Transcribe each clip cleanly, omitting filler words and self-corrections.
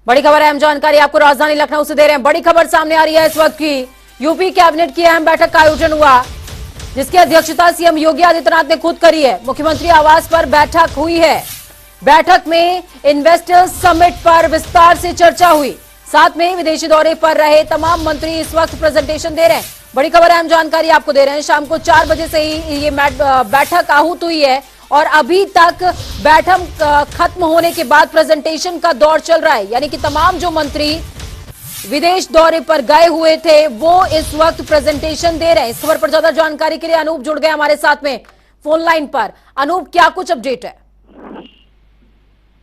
बड़ी खबर है, हम जानकारी आपको राजधानी लखनऊ से दे रहे हैं। बड़ी खबर सामने आ रही है इस वक्त की। यूपी कैबिनेट की अहम बैठक का आयोजन हुआ, जिसकी अध्यक्षता सीएम योगी आदित्यनाथ ने खुद करी है। मुख्यमंत्री आवास पर बैठक हुई है। बैठक में इन्वेस्टर्स समिट पर विस्तार से चर्चा हुई। साथ में विदेशी दौरे पर रहे तमाम मंत्री इस वक्त प्रेजेंटेशन दे रहे हैं। बड़ी खबर है, हम जानकारी आपको दे रहे हैं। शाम को 4 बजे से ही ये बैठक आहूत हुई है और अभी तक बैठक खत्म होने के बाद प्रेजेंटेशन का दौर चल रहा है। यानी कि तमाम जो मंत्री विदेश दौरे पर गए हुए थे वो इस वक्त प्रेजेंटेशन दे रहे हैं। इस खबर पर ज्यादा जानकारी के लिए अनूप जुड़ गए हमारे साथ में फोन लाइन पर। अनूप, क्या कुछ अपडेट है?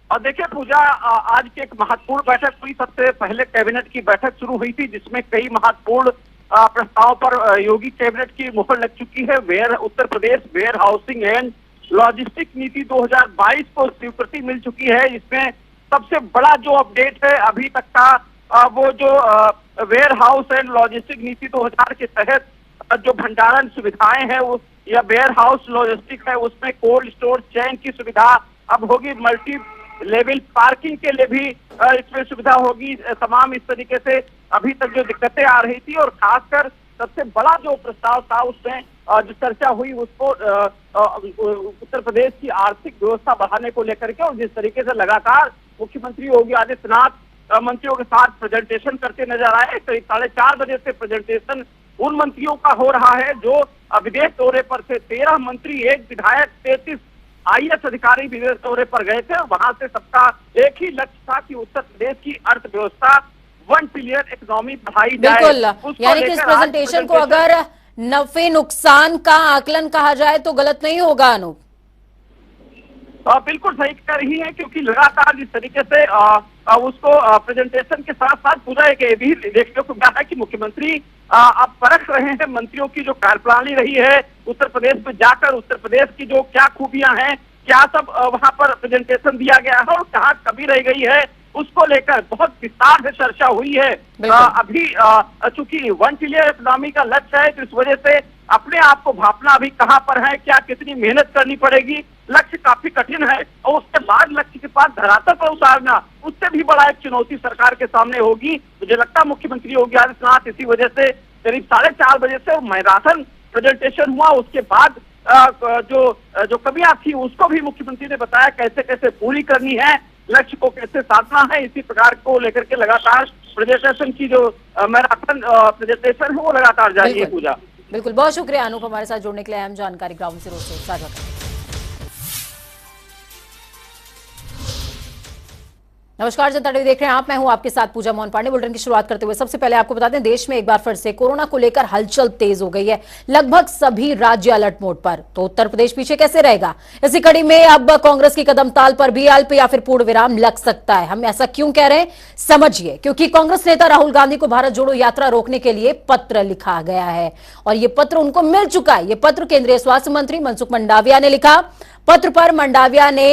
और देखिए पूजा, आज की एक महत्वपूर्ण बैठक हुई। सबसे पहले कैबिनेट की बैठक शुरू हुई थी, जिसमें कई महत्वपूर्ण प्रस्तावों पर योगी कैबिनेट की मुहर लग चुकी है। Uttar Pradesh where housing and logistic नीति 2022 को स्वीकृति मिल चुकी है। इसमें सबसे बड़ा जो अपडेट है अभी तक का, वो जो वेयर हाउस एंड लॉजिस्टिक नीति 2000 के तहत जो भंडारण सुविधाएं हैं वो या वेयर हाउस लॉजिस्टिक है, उसमें कोल्ड स्टोर चेन की सुविधा अब होगी। मल्टी लेवल पार्किंग के लिए भी इसमें सुविधा होगी। तमाम इस तरीके से अभी तक जो दिक्कतें आ रही थी, और खासकर सबसे बड़ा जो प्रस्ताव था उसमें जो चर्चा हुई उसको उत्तर प्रदेश की आर्थिक व्यवस्था बढ़ाने को लेकर के, और जिस तरीके से लगातार मुख्यमंत्री योगी आदित्यनाथ मंत्रियों के साथ प्रेजेंटेशन करते नजर आए। करीब 4:30 बजे से प्रेजेंटेशन उन मंत्रियों का हो रहा है जो विदेश दौरे पर थे। 13 मंत्री, 1 विधायक, 33 IAS अधिकारी विदेश दौरे पर गए थे। वहां से सबका एक ही लक्ष्य था कि उत्तर प्रदेश की अर्थव्यवस्था 1 ट्रिलियन इकोनॉमी बढ़ाई जाए। बिल्कुल, यानी कि इस प्रेजेंटेशन को अगर नफे नुकसान का आकलन कहा जाए तो गलत नहीं होगा अनूप। बिल्कुल सही कह रही है, क्योंकि लगातार जिस तरीके से उसको प्रेजेंटेशन के साथ साथ पूरा एक ये भी देखने को मिला है कि मुख्यमंत्री अब परख रहे हैं मंत्रियों की जो कार्यप्रणाली रही है उत्तर प्रदेश में जाकर, उत्तर प्रदेश की जो क्या खूबियां हैं, क्या सब वहां पर प्रेजेंटेशन दिया गया है और कहाँ कमी रह गई है, उसको लेकर बहुत विस्तार से चर्चा हुई है। अभी चूंकि 1 ट्रिलियन इकोनॉमी का लक्ष्य है, तो इस वजह से अपने आप को भापना अभी कहां पर है, क्या कितनी मेहनत करनी पड़ेगी, लक्ष्य काफी कठिन है। और उसके बाद लक्ष्य के पास धरातल पर उतारना, उससे भी बड़ा एक चुनौती सरकार के सामने होगी। मुझे लगता है मुख्यमंत्री योगी आदित्यनाथ इसी वजह से करीब 4:30 बजे से मैराथन प्रेजेंटेशन हुआ। उसके बाद जो कमियां थी उसको भी मुख्यमंत्री ने बताया कैसे कैसे पूरी करनी है, लक्ष्य को कैसे साधना है। इसी प्रकार को लेकर के लगातार प्रेजेंटेशन की जो मैराथन प्रेजेंटेशन है वो लगातार जारी है। पूजा, बिल्कुल, बहुत शुक्रिया अनूप हमारे साथ जुड़ने के लिए। अहम जानकारी ग्राउंड जीरो से साझा करें। नमस्कार, जनता टीवी देख रहे हैं आप, मैं हूं आपके साथ पूजा मोहन पांडे। बुलेटिन की शुरुआत करते हुए सबसे पहले आपको बता दें, देश में एक बार फिर से कोरोना को लेकर हलचल तेज हो गई है। लगभग सभी राज्य अलर्ट मोड पर, तो उत्तर प्रदेश पीछे कैसे रहेगा? इसी कड़ी में अब कांग्रेस की कदम ताल पर भी अल्प या फिर पूर्ण विराम लग सकता है। हम ऐसा क्यों कह रहे हैं, समझिए। क्योंकि कांग्रेस नेता राहुल गांधी को भारत जोड़ो यात्रा रोकने के लिए पत्र लिखा गया है और ये पत्र उनको मिल चुका है। ये पत्र केंद्रीय स्वास्थ्य मंत्री मनसुख मंडाविया ने लिखा। पत्र पर मंडाविया ने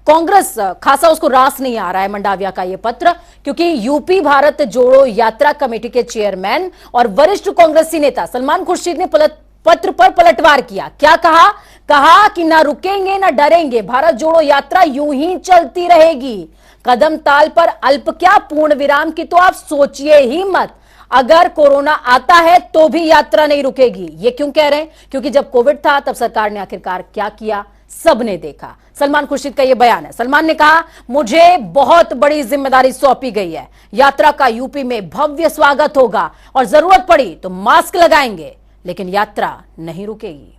कांग्रेस खासा उसको रास नहीं आ रहा है मंडाविया का ये पत्र, क्योंकि यूपी भारत जोड़ो यात्रा कमेटी के चेयरमैन और वरिष्ठ कांग्रेसी नेता सलमान खुर्शीद ने पत्र पर पलटवार किया। क्या कहा कि ना रुकेंगे ना डरेंगे, भारत जोड़ो यात्रा यूं ही चलती रहेगी। कदम ताल पर अल्प क्या पूर्ण विराम की तो आप सोचिए ही मत। अगर कोरोना आता है तो भी यात्रा नहीं रुकेगी। ये क्यों कह रहे हैं? क्योंकि जब कोविड था तब सरकार ने आखिरकार क्या किया, सबने देखा। सलमान खुर्शीद का यह बयान है। सलमान ने कहा, मुझे बहुत बड़ी जिम्मेदारी सौंपी गई है। यात्रा का यूपी में भव्य स्वागत होगा और जरूरत पड़ी तो मास्क लगाएंगे, लेकिन यात्रा नहीं रुकेगी।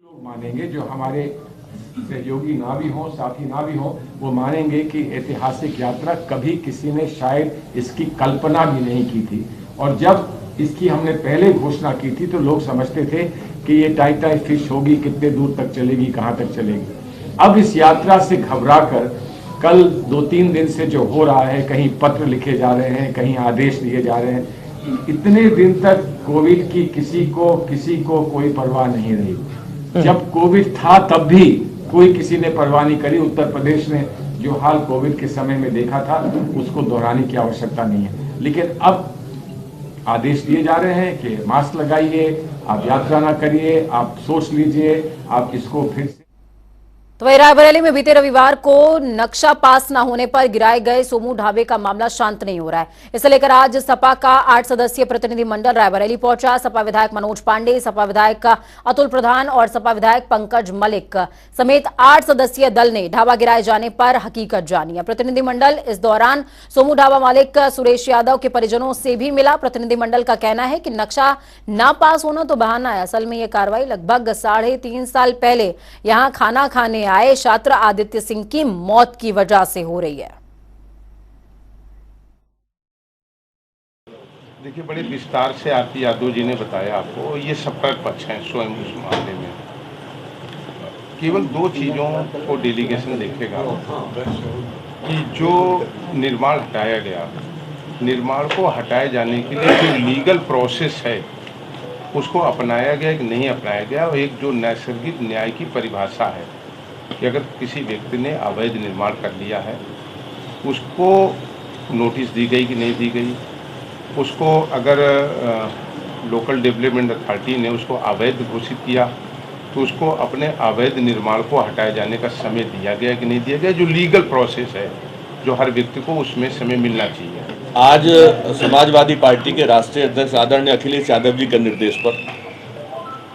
लोग मानेंगे, जो हमारे सहयोगी ना भी हो, साथी ना भी हो, वो मानेंगे कि ऐतिहासिक यात्रा कभी किसी ने शायद इसकी कल्पना भी नहीं की थी। और जब इसकी हमने पहले घोषणा की थी तो लोग समझते थे कि ये टाई फिश होगी, कितने दूर तक चलेगी, कहां तक चलेगी। अब इस यात्रा से घबराकर कल 2-3 दिन से जो हो रहा है, कहीं पत्र लिखे जा रहे हैं, कहीं आदेश दिए जा रहे हैं, इतने दिन तक कोविड की किसी को कोई परवाह नहीं रही। जब कोविड था तब भी कोई किसी ने परवाह नहीं करी। उत्तर प्रदेश ने जो हाल कोविड के समय में देखा था उसको दोहराने की आवश्यकता नहीं है। लेकिन अब आदेश दिए जा रहे हैं कि मास्क लगाइए, आप यात्रा ना करिए, आप सोच लीजिए, आप इसको फिर से तो वहीं रायबरेली में बीते रविवार को नक्शा पास न होने पर गिराए गए सोमू ढाबे का मामला शांत नहीं हो रहा है। इसे लेकर आज सपा का 8 सदस्यीय प्रतिनिधि मंडल रायबरेली पहुंचा। सपा विधायक मनोज पांडे, सपा विधायक अतुल प्रधान और सपा विधायक पंकज मलिक समेत 8 सदस्यीय दल ने ढाबा गिराए जाने पर हकीकत जानी। प्रतिनिधि मंडल इस दौरान सोमू ढाबा मालिक सुरेश यादव के परिजनों से भी मिला। प्रतिनिधि मंडल का कहना है कि नक्शा ना पास होना तो बहाना है। असल में यह कार्रवाई लगभग 3.5 साल पहले यहां खाना खाने आए छात्र आदित्य सिंह की मौत की वजह से हो रही है। देखिए, बड़े विस्तार से आरती यादव जी ने बताया आपको, ये सबका पक्ष है स्वयं उस मामले में। केवल 2 चीज़ों को डेलीगेशन देखेगा कि जो निर्माण हटाया गया, निर्माण को हटाए जाने के लिए जो लीगल प्रोसेस है उसको अपनाया गया कि नहीं अपनाया गया। और एक जो नैसर्गिक न्याय की परिभाषा है कि अगर किसी व्यक्ति ने अवैध निर्माण कर लिया है, उसको नोटिस दी गई कि नहीं दी गई, उसको अगर लोकल डेवलपमेंट अथॉरिटी ने उसको अवैध घोषित किया तो उसको अपने अवैध निर्माण को हटाए जाने का समय दिया गया कि नहीं दिया गया। जो लीगल प्रोसेस है, जो हर व्यक्ति को उसमें समय मिलना चाहिए। आज समाजवादी पार्टी के राष्ट्रीय अध्यक्ष आदरणीय अखिलेश यादव जी के निर्देश पर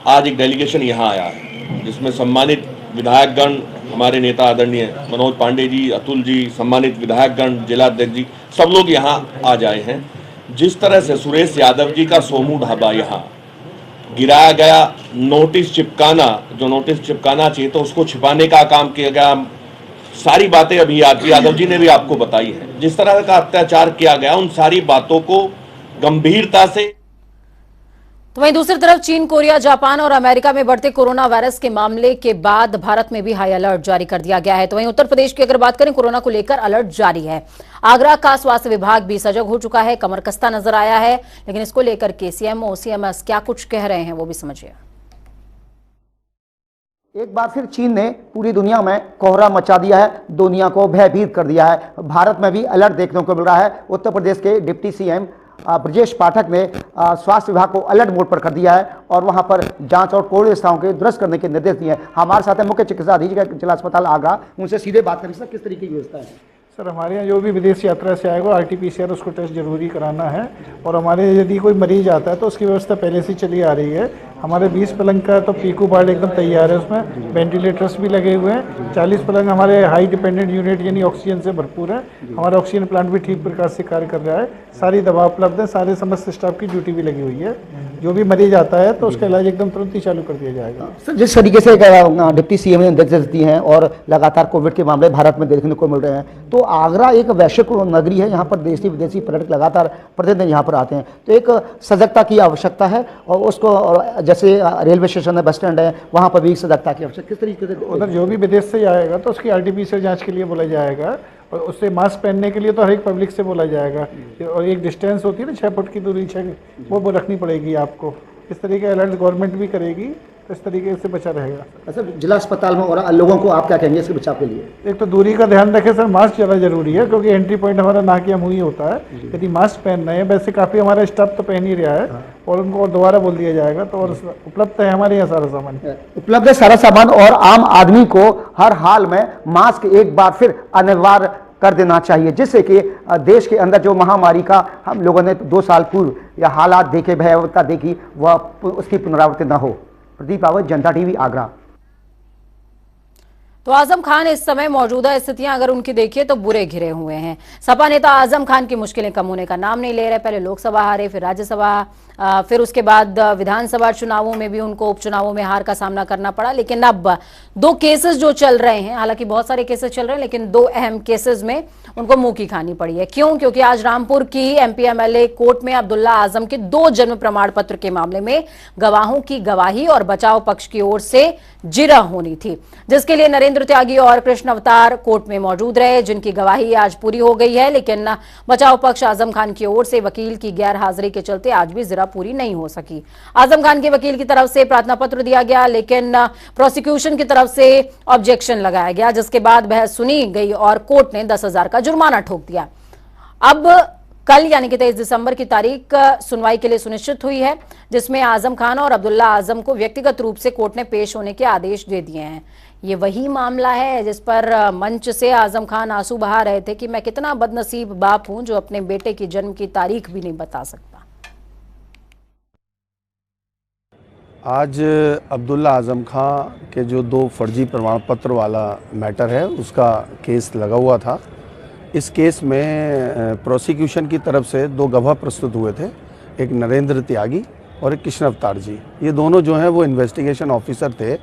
आज एक डेलीगेशन यहाँ आया है, जिसमें सम्मानित विधायकगण, हमारे नेता आदरणीय मनोज पांडे जी, अतुल जी, सम्मानित विधायकगण, जिलाध्यक्ष जी, सब लोग यहाँ आ जाए हैं। जिस तरह से सुरेश यादव जी का सोमू ढाबा यहाँ गिराया गया, नोटिस चिपकाना, जो नोटिस चिपकाना चाहिए तो उसको छिपाने का काम किया गया, सारी बातें अभी आरती यादव जी ने भी आपको बताई है। जिस तरह का अत्याचार किया गया, उन सारी बातों को गंभीरता से। तो वहीं दूसरी तरफ चीन, कोरिया, जापान और अमेरिका में बढ़ते कोरोना वायरस के मामले के बाद भारत में भी हाई अलर्ट जारी कर दिया गया है। तो वहीं उत्तर प्रदेश की अगर बात करें, कोरोना को लेकर अलर्ट जारी है। आगरा का स्वास्थ्य विभाग भी सजग हो चुका है, कमर कस्ता नजर आया है। लेकिन इसको लेकर केसीएम, ओसीएमएस क्या कुछ कह रहे हैं वो भी समझिए। एक बार फिर चीन ने पूरी दुनिया में कोहरा मचा दिया है, दुनिया को भयभीत कर दिया है। भारत में भी अलर्ट देखने को मिल रहा है। उत्तर प्रदेश के डिप्टी सीएम ब्रजेश पाठक ने स्वास्थ्य विभाग को अलर्ट मोड पर कर दिया है और वहां पर जांच और कोविड व्यवस्थाओं के दुरुस्त करने के निर्देश दिए हैं। हमारे साथ है मुख्य चिकित्सा अधीक्षक जिला अस्पताल आगरा, उनसे सीधे बात करें। सर, किस तरीके की व्यवस्था है? सर, हमारे यहाँ जो भी विदेश यात्रा से आएगा RT-PCR उसको टेस्ट जरूरी कराना है। और हमारे यदि कोई मरीज आता है तो उसकी व्यवस्था पहले से चली आ रही है। हमारे 20 पलंग का तो पीकू वार्ड एकदम तैयार है, उसमें वेंटिलेटर्स भी लगे हुए हैं। 40 पलंग हमारे हाई डिपेंडेंट यूनिट यानी ऑक्सीजन से भरपूर है। हमारा ऑक्सीजन प्लांट भी ठीक प्रकार से कार्य कर रहा है। सारी दवा उपलब्ध है, सारे समस्त स्टाफ की ड्यूटी भी लगी हुई है। जो भी मरीज आता है तो उसका इलाज एकदम तुरंत ही चालू कर दिया जाएगा। सर, जिस तरीके से डिप्टी सीएम ने निर्देश दिए हैं और लगातार कोविड के मामले भारत में देखने को मिल रहे हैं, तो आगरा एक वैश्विक नगरी है, यहाँ पर देशी विदेशी पर्यटक लगातार प्रतिदिन यहाँ पर आते हैं। तो एक सजगता की आवश्यकता है और उसको जैसे रेलवे स्टेशन है, बस स्टैंड है, वहाँ पर भी सजगता की आवश्यकता। किस तरीके से उधर जो भी विदेश से आएगा तो उसकी RT-PCR जांच के लिए बोला जाएगा और उससे मास्क पहनने के लिए तो हर एक पब्लिक से बोला जाएगा। और एक डिस्टेंस होती है ना 6 फुट की दूरी, वो रखनी पड़ेगी आपको। इस तरीके अलर्ट गवर्नमेंट भी करेगी, तो इस तरीके से बचा रहेगा। अच्छा, जिला अस्पताल में और लोगों को आप क्या कहेंगे इसके बचाव के लिए? एक तो दूरी का ध्यान रखें सर, मास्क ज़्यादा जरूरी है क्योंकि एंट्री पॉइंट हमारा नाक या मुंह ही होता है। यदि मास्क पहन रहे हैं, वैसे काफ़ी हमारा स्टाफ तो पहन ही रहा है और उनको दोबारा बोल दिया जाएगा। तो और उपलब्ध है हमारे यहाँ सारा सामान, उपलब्ध है सारा सामान और आम आदमी को हर हाल में मास्क एक बार फिर अनिवार्य कर देना चाहिए, जिससे कि देश के अंदर जो महामारी का हम लोगों ने 2 साल पूर्व या हालात देखे, भयावहता देखी, वह उसकी पुनरावृत्ति न हो। प्रदीप रावत, जनता टीवी, आगरा। तो आजम खान इस समय मौजूदा स्थितियां अगर उनकी देखिए तो बुरे घिरे हुए हैं। सपा नेता आजम खान की मुश्किलें कम होने का नाम नहीं ले रहे। पहले लोकसभा हारे, फिर राज्यसभा, फिर उसके बाद विधानसभा चुनावों में भी उनको उपचुनावों में हार का सामना करना पड़ा। लेकिन अब 2 केसेस जो चल रहे हैं, हालांकि बहुत सारे केसेस चल रहे हैं, लेकिन 2 अहम केसेस में उनको मुंह की खानी पड़ी है। क्यों? क्योंकि आज रामपुर की MP MLA कोर्ट में अब्दुल्ला आजम के 2 जन्म प्रमाण पत्र के मामले में गवाहों की गवाही और बचाव पक्ष की ओर से जिरह होनी थी, जिसके लिए नरेंद्र त्यागी और कृष्ण अवतार कोर्ट में मौजूद रहे, जिनकी गवाही आज पूरी हो गई है। लेकिन बचाव पक्ष आजम खान की ओर से वकील की गैर हाजिरी के चलते आज भी जिरह पूरी नहीं हो सकी। आजम खान के वकील की तरफ से प्रार्थना पत्र दिया गया, लेकिन प्रोसिक्यूशन की तरफ से ऑब्जेक्शन लगाया गया, जिसके बाद बहस सुनी गई और कोर्ट ने 10,000 का जुर्माना ठोक दिया। अब कल यानी कि 23 दिसंबर की तारीख सुनवाई के लिए सुनिश्चित हुई है, जिसमें आजम खान और अब्दुल्ला आजम को व्यक्तिगत रूप से कोर्ट ने पेश होने के आदेश दे दिए हैं। ये वही मामला है जिस पर मंच से आजम खान आंसू बहा रहे थे कि मैं कितना बदनसीब बाप हूं जो अपने बेटे की जन्म की तारीख भी नहीं बता सकता। आज अब्दुल्ला आजम खां के जो 2 फर्जी प्रमाण पत्र वाला मैटर है उसका केस लगा हुआ था। इस केस में प्रोसिक्यूशन की तरफ से 2 गवाह प्रस्तुत हुए थे, एक नरेंद्र त्यागी और एक कृष्ण अवतार जी। ये दोनों जो हैं वो इन्वेस्टिगेशन ऑफिसर थे,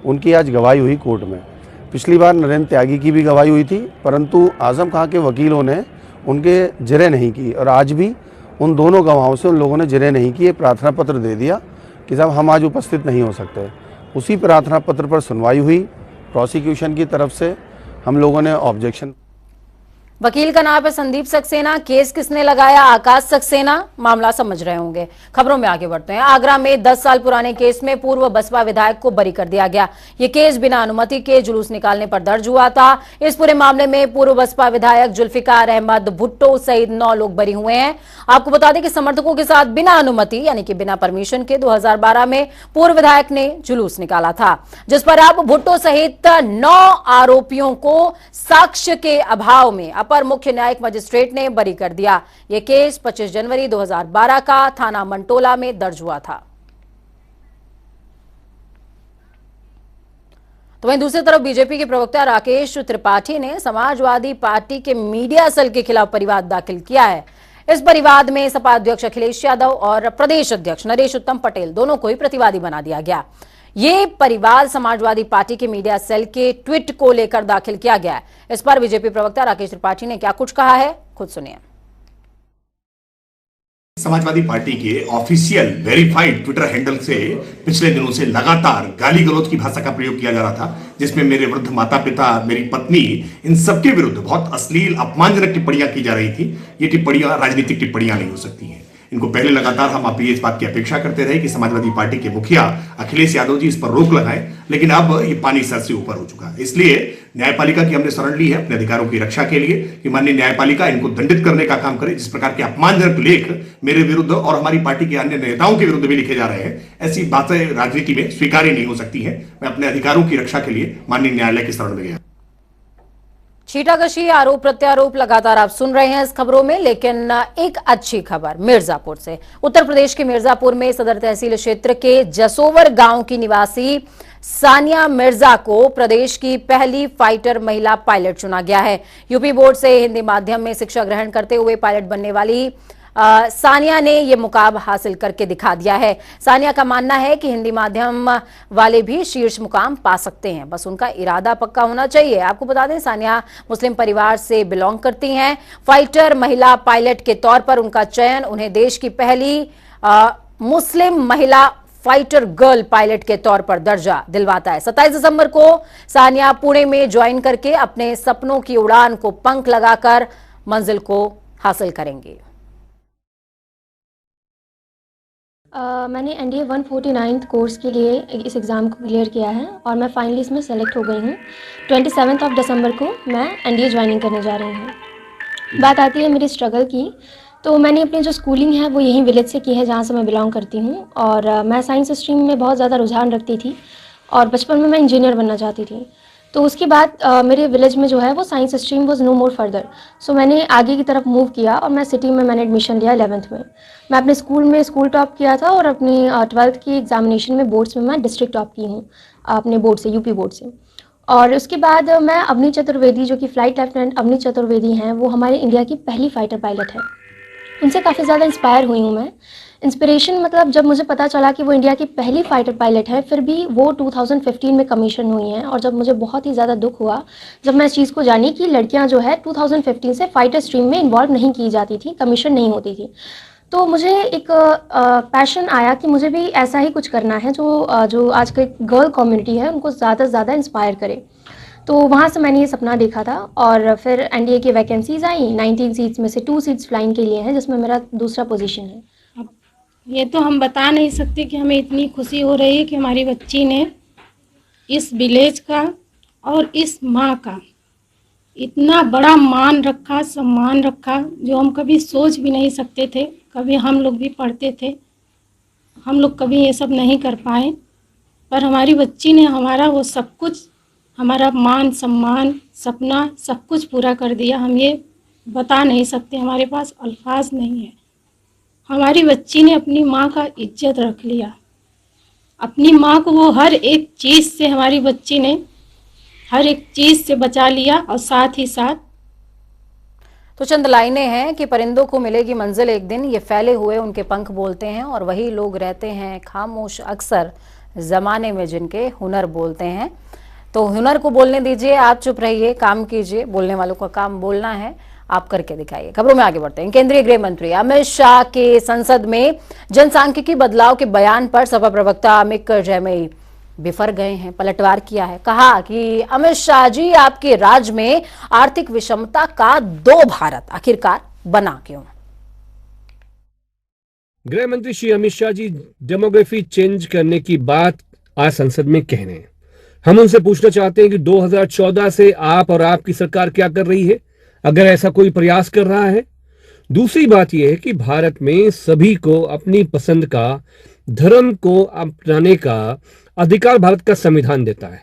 उनकी आज गवाही हुई कोर्ट में। पिछली बार नरेंद्र त्यागी की भी गवाही हुई थी, परंतु आजम खां के वकीलों ने उनके जिरह नहीं की और आज भी उन दोनों गवाहों से उन लोगों ने जिरह नहीं किए, प्रार्थना पत्र दे दिया कि साहब हम आज उपस्थित नहीं हो सकते। उसी प्रार्थना पत्र पर सुनवाई हुई। प्रोसिक्यूशन की तरफ से हम लोगों ने ऑब्जेक्शन। वकील का नाम है संदीप सक्सेना। केस किसने लगाया? आकाश सक्सेना। मामला समझ रहे होंगे। खबरों में आगे बढ़ते हैं। आगरा में 10 साल पुराने केस में पूर्व बसपा विधायक को बरी कर दिया गया। ये केस बिना अनुमति के जुलूस निकालने पर दर्ज हुआ था। इस पूरे मामले में पूर्व बसपा विधायक जुल्फिकार अहमद भुट्टो सहित 9 लोग बरी हुए हैं। आपको बता दें कि समर्थकों के साथ बिना अनुमति यानी कि बिना परमिशन के 2012 में पूर्व विधायक ने जुलूस निकाला था, जिस पर अब भुट्टो सहित 9 आरोपियों को साक्ष्य के अभाव में अपर मुख्य न्यायिक मजिस्ट्रेट ने बरी कर दिया। यह केस 25 जनवरी 2012 का थाना मंटोला में दर्ज हुआ था। तो वहीं दूसरी तरफ बीजेपी के प्रवक्ता राकेश त्रिपाठी ने समाजवादी पार्टी के मीडिया सेल के खिलाफ परिवाद दाखिल किया है। इस परिवाद में सपा अध्यक्ष अखिलेश यादव और प्रदेश अध्यक्ष नरेश उत्तम पटेल दोनों को ही प्रतिवादी बना दिया गया। ये परिवाद समाजवादी पार्टी के मीडिया सेल के ट्वीट को लेकर दाखिल किया गया है। इस पर बीजेपी प्रवक्ता राकेश त्रिपाठी ने क्या कुछ कहा है, खुद सुनिए। समाजवादी पार्टी के ऑफिशियल वेरीफाइड ट्विटर हैंडल से पिछले दिनों से लगातार गाली गलौज की भाषा का प्रयोग किया जा रहा था, जिसमें मेरे वृद्ध माता पिता, मेरी पत्नी, इन सबके विरुद्ध बहुत अश्लील अपमानजनक टिप्पणियां की जा रही थी। ये टिप्पणियां राजनीतिक टिप्पणियां नहीं हो सकती हैं। इनको पहले लगातार हम आप इस बात की अपेक्षा करते रहे कि समाजवादी पार्टी के मुखिया अखिलेश यादव जी इस पर रोक लगाएं, लेकिन अब ये पानी सर से ऊपर हो चुका है। इसलिए न्यायपालिका की हमने शरण ली है अपने अधिकारों की रक्षा के लिए कि माननीय न्यायपालिका इनको दंडित करने का काम करे। जिस प्रकार के अपमानजनक लेख मेरे विरुद्ध और हमारी पार्टी के अन्य नेताओं के विरुद्ध भी लिखे जा रहे हैं, ऐसी बातें राजनीति में स्वीकार्य नहीं हो सकती है। मैं अपने अधिकारों की रक्षा के लिए माननीय न्यायालय की शरण में गया। छीटाकशी, आरोप प्रत्यारोप लगातार आप सुन रहे हैं इस खबरों में, लेकिन एक अच्छी खबर मिर्जापुर से। उत्तर प्रदेश के मिर्जापुर में सदर तहसील क्षेत्र के जसोवर गांव की निवासी सानिया मिर्जा को प्रदेश की पहली फाइटर महिला पायलट चुना गया है। यूपी बोर्ड से हिंदी माध्यम में शिक्षा ग्रहण करते हुए पायलट बनने वाली सानिया ने यह मुकाम हासिल करके दिखा दिया है। सानिया का मानना है कि हिंदी माध्यम वाले भी शीर्ष मुकाम पा सकते हैं, बस उनका इरादा पक्का होना चाहिए। आपको बता दें, सानिया मुस्लिम परिवार से बिलोंग करती हैं। फाइटर महिला पायलट के तौर पर उनका चयन उन्हें देश की पहली मुस्लिम महिला फाइटर गर्ल पायलट के तौर पर दर्जा दिलवाता है। 27 दिसंबर को सानिया पुणे में ज्वाइन करके अपने सपनों की उड़ान को पंख लगाकर मंजिल को हासिल करेंगे। मैंने NDA 149 कोर्स के लिए इस एग्ज़ाम को क्लियर किया है और मैं फाइनली इसमें सेलेक्ट हो गई हूँ। 27 दिसंबर को मैं NDA ज्वाइनिंग करने जा रही हूँ। बात आती है मेरी स्ट्रगल की, तो मैंने अपनी जो स्कूलिंग है वो यहीं विलेज से की है जहाँ से मैं बिलोंग करती हूँ। और मैं साइंस स्ट्रीम में बहुत ज़्यादा रुझान रखती थी और बचपन में मैं इंजीनियर बनना चाहती थी। तो उसके बाद मेरे विलेज में जो है वो science stream was no more further, so मैंने आगे की तरफ मूव किया और मैं सिटी में मैंने एडमिशन लिया 11th में। मैं अपने स्कूल में स्कूल टॉप किया था और अपनी 12th की एग्जामिनेशन में बोर्ड्स में मैं डिस्ट्रिक्ट टॉप की हूँ अपने बोर्ड से, यूपी बोर्ड से। और उसके बाद मैं अवनी चतुर्वेदी, जो कि फ्लाइट लेफ्टिनेंट अवनी चतुर्वेदी हैं, वो हमारे इंडिया की पहली फाइटर पायलट है। उनसे काफ़ी ज़्यादा इंस्पायर हुई हूँ मैं। इंस्पिरेशन मतलब जब मुझे पता चला कि वो इंडिया की पहली फाइटर पायलट है, फिर भी वो 2015 में कमीशन हुई हैं, और जब मुझे बहुत ही ज़्यादा दुख हुआ जब मैं इस चीज़ को जानी कि लड़कियां जो है 2015 से फाइटर स्ट्रीम में इन्वॉल्व नहीं की जाती थी, कमीशन नहीं होती थी। तो मुझे एक पैशन आया कि मुझे भी ऐसा ही कुछ करना है जो आज की गर्ल कम्युनिटी है उनको ज़्यादा से ज़्यादा इंस्पायर करे। तो वहाँ से मैंने ये सपना देखा था और फिर NDA की वैकेंसीज़ आई। 19 सीट्स में से 2 सीट्स फ्लाइंग के लिए हैं, जिसमें मेरा दूसरा पोजीशन है। अब ये तो हम बता नहीं सकते कि हमें इतनी खुशी हो रही है कि हमारी बच्ची ने इस विलेज का और इस माँ का इतना बड़ा मान रखा, सम्मान रखा, जो हम कभी सोच भी नहीं सकते थे। कभी हम लोग भी पढ़ते थे, हम लोग कभी ये सब नहीं कर पाए, पर हमारी बच्ची ने हमारा वो सब कुछ, हमारा मान सम्मान सपना सब कुछ पूरा कर दिया। हम ये बता नहीं सकते, हमारे पास अल्फाज नहीं है। हमारी बच्ची ने अपनी माँ का इज्जत रख लिया, अपनी माँ को वो हर एक चीज़ से, हमारी बच्ची ने हर एक चीज़ से बचा लिया। और साथ ही साथ तो चंद लाइनें हैं कि परिंदों को मिलेगी मंजिल एक दिन, ये फैले हुए उनके पंख बोलते हैं और वही लोग रहते हैं खामोश अक्सर जमाने में जिनके हुनर बोलते हैं। तो हुनर को बोलने दीजिए, आप चुप रहिए, काम कीजिए, बोलने वालों का काम बोलना है, आप करके दिखाइए। खबरों में आगे बढ़ते हैं। केंद्रीय गृह मंत्री अमित शाह के संसद में जनसांख्यिकी बदलाव के बयान पर सपा प्रवक्ता अमित जैमई बिफर गए हैं, पलटवार किया है। कहा कि अमित शाह जी, आपके राज में आर्थिक विषमता का 2 भारत आखिरकार बना क्यों? गृह मंत्री श्री अमित शाह जी डेमोग्राफी चेंज करने की बात आज संसद में कह रहे हैं। हम उनसे पूछना चाहते हैं कि 2014 से आप और आपकी सरकार क्या कर रही है, अगर ऐसा कोई प्रयास कर रहा है। दूसरी बात यह है कि भारत में सभी को अपनी पसंद का धर्म को अपनाने का अधिकार भारत का संविधान देता है।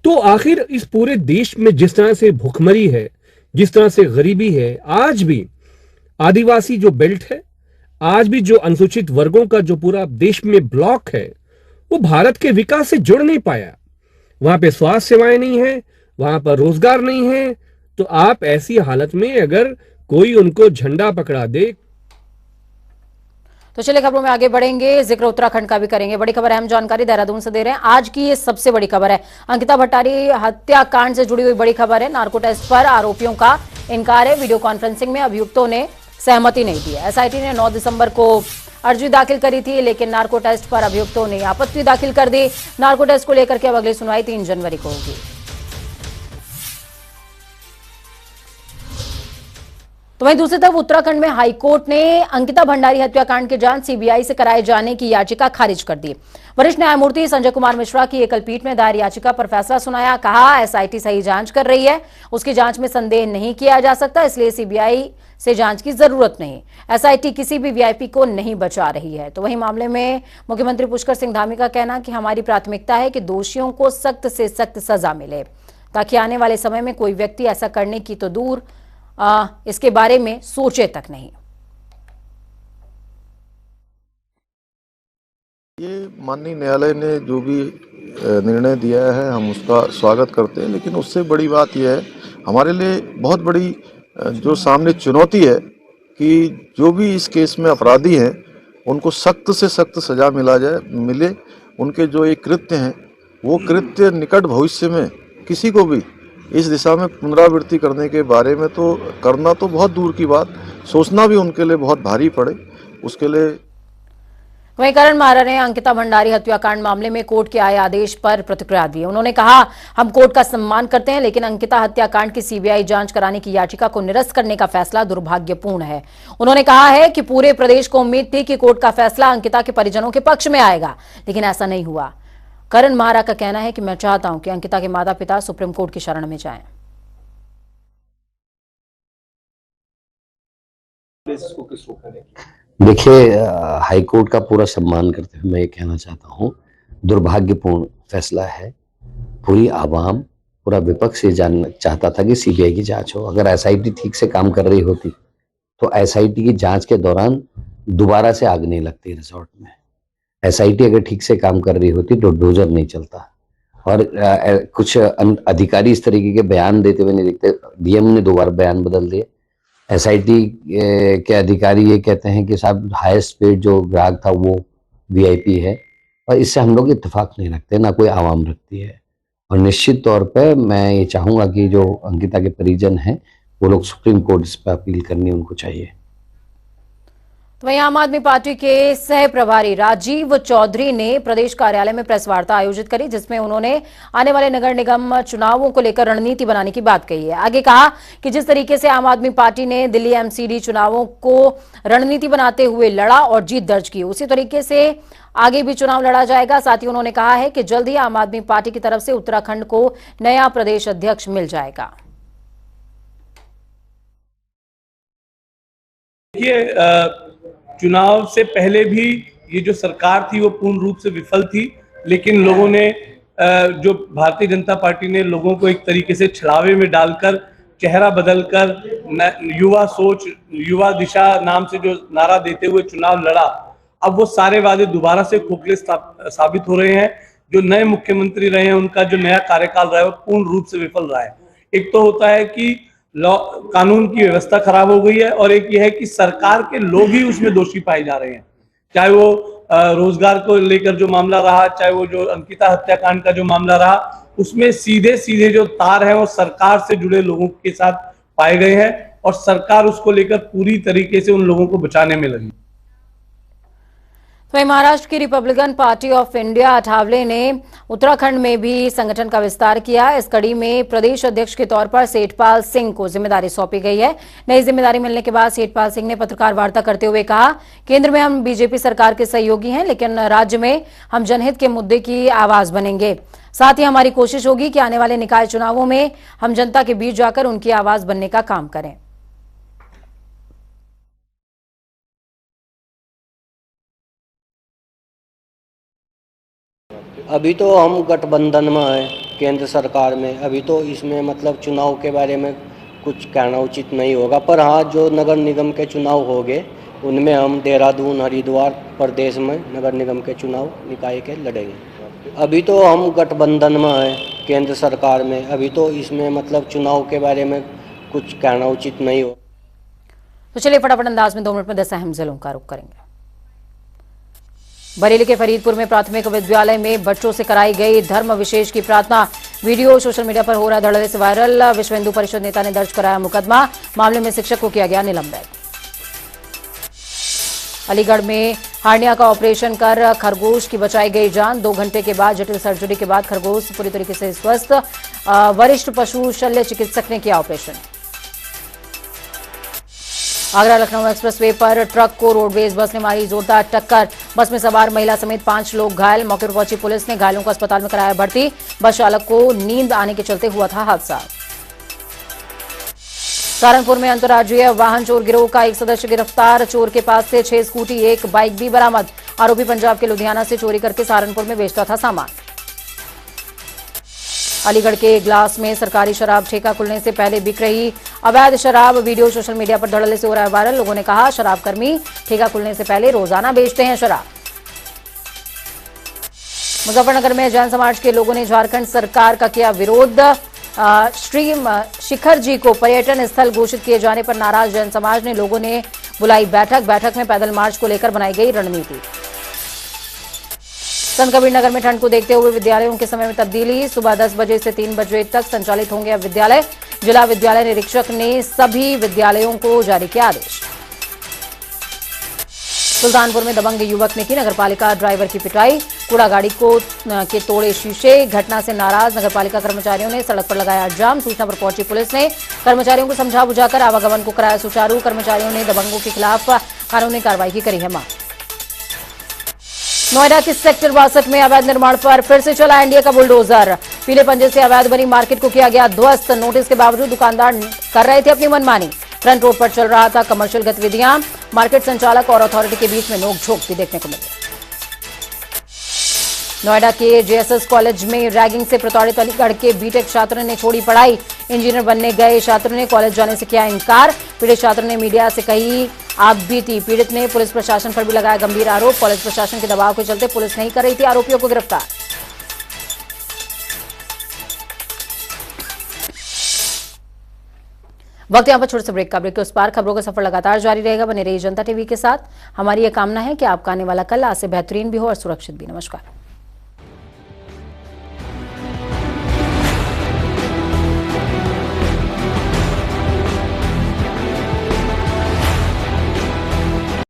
तो आखिर इस पूरे देश में जिस तरह से भूखमरी है, जिस तरह से गरीबी है, आज भी आदिवासी जो बेल्ट है, आज भी जो अनुसूचित वर्गों का जो पूरा देश में ब्लॉक है, वो भारत के विकास से जुड़ नहीं पाया। वहां पे स्वास्थ्य सेवाएं नहीं है, वहां पर रोजगार नहीं है। तो आप ऐसी हालत में अगर कोई उनको झंडा पकड़ा दे। तो चलिए खबरों में आगे बढ़ेंगे, जिक्र उत्तराखंड का भी करेंगे। बड़ी खबर, अहम जानकारी देहरादून से दे रहे हैं। आज की ये सबसे बड़ी खबर है, अंकिता भट्टारी हत्याकांड से जुड़ी हुई बड़ी खबर है। नार्को टेस्ट पर आरोपियों का इनकार है। वीडियो कॉन्फ्रेंसिंग में अभियुक्तों ने सहमति नहीं दी है। एसआईटी ने 9 दिसंबर को अर्जी दाखिल करी थी, लेकिन नार्को टेस्ट पर अभियुक्तों ने आपत्ति दाखिल कर दी। नार्को टेस्ट को लेकर के अब अगली सुनवाई 3 जनवरी को होगी। तो वहीं दूसरी तरफ उत्तराखंड में हाईकोर्ट ने अंकिता भंडारी हत्याकांड की जांच सीबीआई से कराए जाने की याचिका खारिज कर दी। वरिष्ठ न्यायमूर्ति संजय कुमार मिश्रा की एकल पीठ में दायर याचिका पर फैसला सुनाया। कहा, एसआईटी सही जांच कर रही है, उसकी जांच में संदेह नहीं किया जा सकता, इसलिए सीबीआई से जांच की जरूरत नहीं। एसआईटी किसी भी वीआईपी को नहीं बचा रही है। तो वहीं मामले में मुख्यमंत्री पुष्कर सिंह धामी का कहना कि हमारी प्राथमिकता है कि दोषियों को सख्त से सख्त सजा मिले, ताकि आने वाले समय में कोई व्यक्ति ऐसा करने की तो दूर इसके बारे में सोचे तक नहीं। ये माननीय न्यायालय ने जो भी निर्णय दिया है हम उसका स्वागत करते हैं, लेकिन उससे बड़ी बात यह है, हमारे लिए बहुत बड़ी जो सामने चुनौती है कि जो भी इस केस में अपराधी हैं उनको सख्त से सख्त सजा मिले। उनके जो ये कृत्य हैं वो कृत्य निकट भविष्य में किसी को भी इस दिशा में पुनरावृत्ति करने के बारे में तो करना तो बहुत दूर की बात, सोचना भी उनके लिए बहुत भारी पड़े। उसके लिए वहीं करण मारा ने अंकिता भंडारी हत्याकांड मामले में कोर्ट के आए आदेश पर प्रतिक्रिया दी। उन्होंने कहा, हम कोर्ट का सम्मान करते हैं, लेकिन अंकिता हत्याकांड की सीबीआई जांच कराने की याचिका को निरस्त करने का फैसला दुर्भाग्यपूर्ण है। उन्होंने कहा है कि पूरे प्रदेश को उम्मीद थी कि कोर्ट का फैसला अंकिता के परिजनों के पक्ष में आएगा, लेकिन ऐसा नहीं हुआ। करण मारा का कहना है कि मैं चाहता हूं कि अंकिता के माता पिता सुप्रीम कोर्ट की शरण में जाएं। देखिए, हाईकोर्ट का पूरा सम्मान करते हुए मैं ये कहना चाहता हूँ, दुर्भाग्यपूर्ण फैसला है। पूरी आवाम, पूरा विपक्ष ये जानना चाहता था कि सीबीआई की जांच हो। अगर एसआईटी ठीक से काम कर रही होती तो एसआईटी की जांच के दौरान दोबारा से आग नहीं लगती रिजॉर्ट में। एसआईटी अगर ठीक से काम कर रही होती तो डोजर नहीं चलता। और कुछ अधिकारी इस तरीके के बयान देते हुए नहीं दिखते। डीएम ने 2 बार बयान बदल दिए। एसआईटी के अधिकारी ये कहते हैं कि साहब हाईएस्ट पेड जो ग्राहक था वो वीआईपी है, और इससे हम लोग इत्तेफाक नहीं रखते, ना कोई आवाम रखती है। और निश्चित तौर पे मैं ये चाहूँगा कि जो अंकिता के परिजन हैं वो लोग सुप्रीम कोर्ट इस पर अपील करनी उनको चाहिए। तो वहीं आम आदमी पार्टी के सह प्रभारी राजीव चौधरी ने प्रदेश कार्यालय में प्रेस वार्ता आयोजित करी, जिसमें उन्होंने आने वाले नगर निगम चुनावों को लेकर रणनीति बनाने की बात कही है। आगे कहा कि जिस तरीके से आम आदमी पार्टी ने दिल्ली एमसीडी चुनावों को रणनीति बनाते हुए लड़ा और जीत दर्ज की, उसी तरीके से आगे भी चुनाव लड़ा जाएगा। साथ ही उन्होंने कहा है कि जल्द ही आम आदमी पार्टी की तरफ से उत्तराखंड को नया प्रदेश अध्यक्ष मिल जाएगा। देखिए, चुनाव से पहले भी ये जो सरकार थी वो पूर्ण रूप से विफल थी, लेकिन लोगों ने जो भारतीय जनता पार्टी ने लोगों को एक तरीके से छलावे में डालकर, चेहरा बदलकर, युवा सोच, युवा दिशा नाम से जो नारा देते हुए चुनाव लड़ा, अब वो सारे वादे दोबारा से खोखले साबित हो रहे हैं। जो नए मुख्यमंत्री रहे हैं उनका जो नया कार्यकाल रहा है वो पूर्ण रूप से विफल रहा है। एक तो होता है कि कानून की व्यवस्था खराब हो गई है, और एक यह है कि सरकार के लोग ही उसमें दोषी पाए जा रहे हैं। चाहे वो रोजगार को लेकर जो मामला रहा, चाहे वो जो अंकिता हत्याकांड का जो मामला रहा, उसमें सीधे सीधे जो तार है वो सरकार से जुड़े लोगों के साथ पाए गए हैं, और सरकार उसको लेकर पूरी तरीके से उन लोगों को बचाने में लगी। तो महाराष्ट्र की Republican party of India Athawale ने उत्तराखंड में भी संगठन का विस्तार किया। इस कड़ी में प्रदेश अध्यक्ष के तौर पर सेठपाल सिंह को जिम्मेदारी सौंपी गई है। नई जिम्मेदारी मिलने के बाद सेठपाल सिंह ने पत्रकार वार्ता करते हुए कहा, केंद्र में हम बीजेपी सरकार के सहयोगी हैं, लेकिन राज्य में हम जनहित के मुद्दे की आवाज बनेंगे। साथ ही हमारी कोशिश होगी कि आने वाले निकाय चुनावों में हम जनता के बीच जाकर उनकी आवाज बनने का काम करें। अभी तो हम गठबंधन में हैं केंद्र सरकार में, अभी तो इसमें मतलब चुनाव के बारे में कुछ कहना उचित नहीं होगा। पर हाँ, जो नगर निगम के चुनाव हो गए उनमें हम देहरादून, हरिद्वार प्रदेश में नगर निगम के चुनाव निकाय के लड़ेंगे। अभी तो हम गठबंधन में हैं केंद्र सरकार में, अभी तो इसमें मतलब चुनाव के बारे में कुछ कहना उचित नहीं हो। तो चलिए फटाफट अंदाज में 2 मिनट में 10 अहम जिलों का रुख करेंगे। बरेली के फरीदपुर में प्राथमिक विद्यालय में बच्चों से कराई गई धर्म विशेष की प्रार्थना, वीडियो सोशल मीडिया पर हो रहा धड़ल्ले से वायरल। विश्व हिंदू परिषद नेता ने दर्ज कराया मुकदमा, मामले में शिक्षक को किया गया निलंबित। अलीगढ़ में हार्निया का ऑपरेशन कर खरगोश की बचाई गई जान, 2 घंटे के बाद जटिल सर्जरी के बाद खरगोश पूरी तरीके से स्वस्थ। वरिष्ठ पशु शल्य चिकित्सक ने किया ऑपरेशन। आगरा लखनऊ एक्सप्रेसवे पर ट्रक को रोडवेज बस ने मारी जोरदार टक्कर, बस में सवार महिला समेत 5 लोग घायल। मौके पर पहुंची पुलिस ने घायलों को अस्पताल में कराया भर्ती। बस चालक को नींद आने के चलते हुआ था हादसा। सहारनपुर में अंतर्राज्यीय वाहन चोर गिरोह का एक सदस्य गिरफ्तार, चोर के पास से 6 स्कूटी 1 बाइक भी बरामद। आरोपी पंजाब के लुधियाना से चोरी करके सहारनपुर में बेचता था सामान। अलीगढ़ के ग्लास में सरकारी शराब ठेका खुलने से पहले बिक रही अवैध शराब, वीडियो सोशल मीडिया पर धड़ल्ले से हो रहा है वायरल। लोगों ने कहा, शराब कर्मी ठेका खुलने से पहले रोजाना बेचते हैं शराब। मुजफ्फरनगर में जैन समाज के लोगों ने झारखंड सरकार का किया विरोध। श्री शिखर जी को पर्यटन स्थल घोषित किए जाने पर नाराज जैन समाज ने लोगों ने बुलाई बैठक में पैदल मार्च को लेकर बनाई गई रणनीति। संत कबीर नगर में ठंड को देखते हुए विद्यालयों के समय में तब्दीली, सुबह 10 बजे से 3 बजे तक संचालित होंगे अब विद्यालय। जिला विद्यालय निरीक्षक ने सभी विद्यालयों को जारी किया आदेश। सुल्तानपुर में दबंग युवक ने की नगरपालिका ड्राइवर की पिटाई, कूड़ा गाड़ी के तोड़े शीशे। घटना से नाराज नगरपालिका कर्मचारियों ने सड़क पर लगाया जाम। सूचना पर पहुंची पुलिस ने कर्मचारियों को समझा बुझाकर आवागमन को कराया सुचारू। कर्मचारियों ने दबंगों के खिलाफ कानूनी कार्रवाई की करी है मांग। नोएडा के सेक्टर 62 में अवैध निर्माण पर फिर से चला एनडीए का बुलडोजर, पीले पंजे से अवैध बनी मार्केट को किया गया ध्वस्त। नोटिस के बावजूद दुकानदार कर रहे थे अपनी मनमानी। फ्रंट रोड पर चल रहा था कमर्शियल गतिविधियां। मार्केट संचालक और अथॉरिटी के बीच में नोकझोंक भी देखने को मिली। नोएडा के जेएसएस कॉलेज में रैगिंग से प्रताड़ित अलीगढ़ के बीटेक छात्र ने छोड़ी पढ़ाई। इंजीनियर बनने गए छात्र ने कॉलेज जाने से किया इनकार। पीड़ित छात्र ने मीडिया से कही आप बीती। पीड़ित ने पुलिस प्रशासन पर भी लगाया गंभीर आरोप। कॉलेज प्रशासन के दबाव के चलते पुलिस नहीं कर रही थी आरोपियों को गिरफ्तार। वक्त यहाँ पर छोटे से ब्रेक का। ब्रेक के उस पार खबरों का सफर लगातार जारी रहेगा। बने रहिए जनता टीवी के साथ। हमारी ये कामना है कि आपका आने वाला कल आज से बेहतरीन भी हो और सुरक्षित भी। नमस्कार।